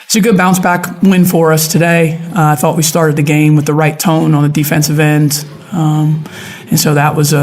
It's a good bounce back win for us today. I thought we started the game with the right tone on the defensive end. And so that was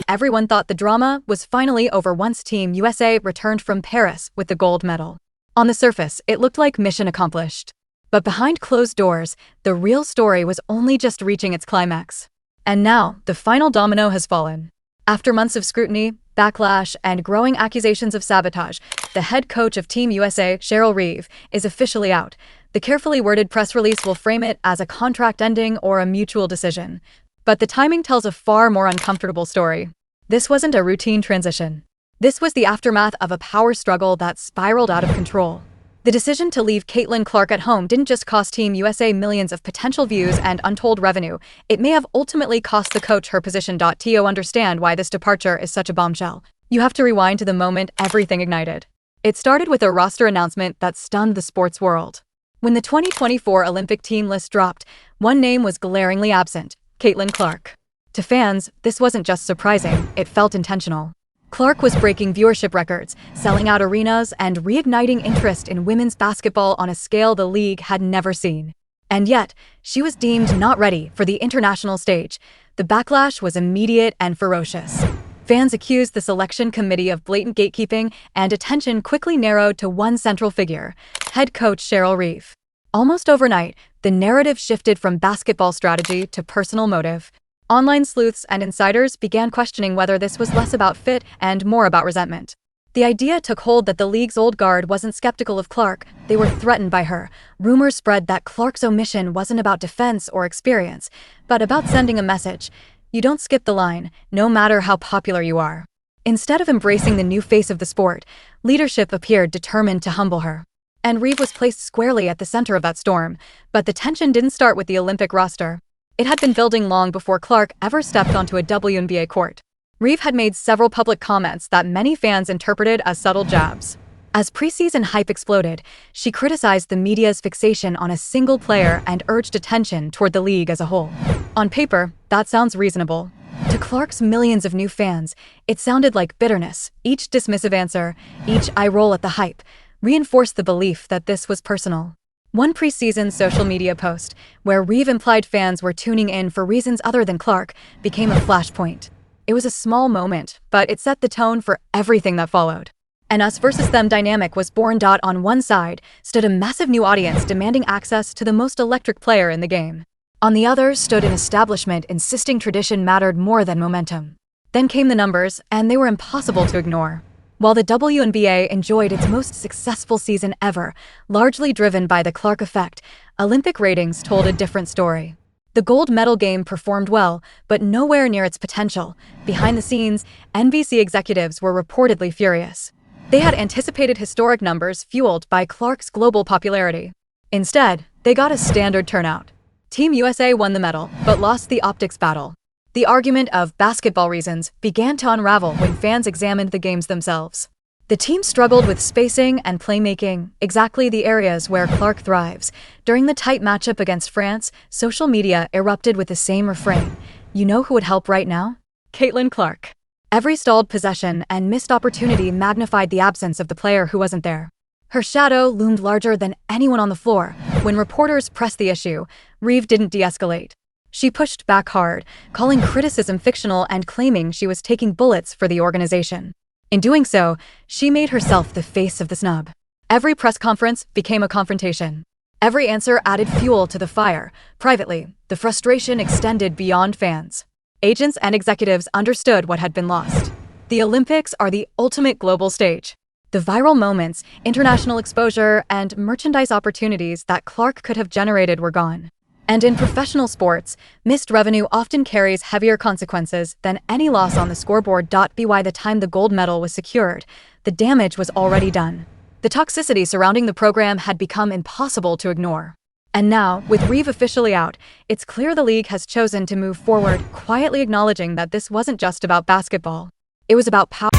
Everyone thought the drama was finally over once Team USA returned from Paris with the gold medal. On the surface, it looked like mission accomplished. But behind closed doors, the real story was only just reaching its climax. And now, the final domino has fallen. After months of scrutiny, backlash, and growing accusations of sabotage, the head coach of Team USA, Cheryl Reeve, is officially out. The carefully worded press release will frame it as a contract ending or a mutual decision. But the timing tells a far more uncomfortable story. This wasn't a routine transition. This was the aftermath of a power struggle that spiraled out of control. The decision to leave Caitlin Clark at home didn't just cost Team USA millions of potential views and untold revenue, it may have ultimately cost the coach her position. To understand why this departure is such a bombshell, you have to rewind to the moment everything ignited. It started with a roster announcement that stunned the sports world. When the 2024 Olympic team list dropped, one name was glaringly absent: Caitlin Clark. To fans, this wasn't just surprising, it felt intentional. Clark was breaking viewership records, selling out arenas, and reigniting interest in women's basketball on a scale the league had never seen. And yet, she was deemed not ready for the international stage. The backlash was immediate and ferocious. Fans accused the selection committee of blatant gatekeeping, and attention quickly narrowed to one central figure: head coach Cheryl Reeve. Almost overnight, the narrative shifted from basketball strategy to personal motive. Online sleuths and insiders began questioning whether this was less about fit and more about resentment. The idea took hold that the league's old guard wasn't skeptical of Clark, they were threatened by her. Rumors spread that Clark's omission wasn't about defense or experience, but about sending a message: you don't skip the line, no matter how popular you are. Instead of embracing the new face of the sport, leadership appeared determined to humble her. And Reeve was placed squarely at the center of that storm, but the tension didn't start with the Olympic roster. It had been building long before Clark ever stepped onto a WNBA court. Reeve had made several public comments that many fans interpreted as subtle jabs. As preseason hype exploded, she criticized the media's fixation on a single player and urged attention toward the league as a whole. On paper, that sounds reasonable. To Clark's millions of new fans, it sounded like bitterness. Each dismissive answer, each eye roll at the hype, reinforced the belief that this was personal. One preseason social media post, where Reeve implied fans were tuning in for reasons other than Clark, became a flashpoint. It was a small moment, but it set the tone for everything that followed. An us versus them dynamic was born. On one side stood a massive new audience demanding access to the most electric player in the game. On the other stood an establishment insisting tradition mattered more than momentum. Then came the numbers, and they were impossible to ignore. While the WNBA enjoyed its most successful season ever, largely driven by the Clark effect, Olympic ratings told a different story. The gold medal game performed well, but nowhere near its potential. Behind the scenes, NBC executives were reportedly furious. They had anticipated historic numbers fueled by Clark's global popularity. Instead, they got a standard turnout. Team USA won the medal, but lost the optics battle. The argument of basketball reasons began to unravel when fans examined the games themselves. The team struggled with spacing and playmaking, exactly the areas where Clark thrives. During the tight matchup against France, social media erupted with the same refrain: you know who would help right now? Caitlin Clark. Every stalled possession and missed opportunity magnified the absence of the player who wasn't there. Her shadow loomed larger than anyone on the floor. When reporters pressed the issue, Reeve didn't de-escalate. She pushed back hard, calling criticism fictional and claiming she was taking bullets for the organization. In doing so, she made herself the face of the snub. Every press conference became a confrontation. Every answer added fuel to the fire. Privately, the frustration extended beyond fans. Agents and executives understood what had been lost. The Olympics are the ultimate global stage. The viral moments, international exposure, and merchandise opportunities that Clark could have generated were gone. And in professional sports, missed revenue often carries heavier consequences than any loss on the scoreboard. By the time the gold medal was secured, the damage was already done. The toxicity surrounding the program had become impossible to ignore. And now, with Reeve officially out, it's clear the league has chosen to move forward, quietly acknowledging that this wasn't just about basketball. It was about power.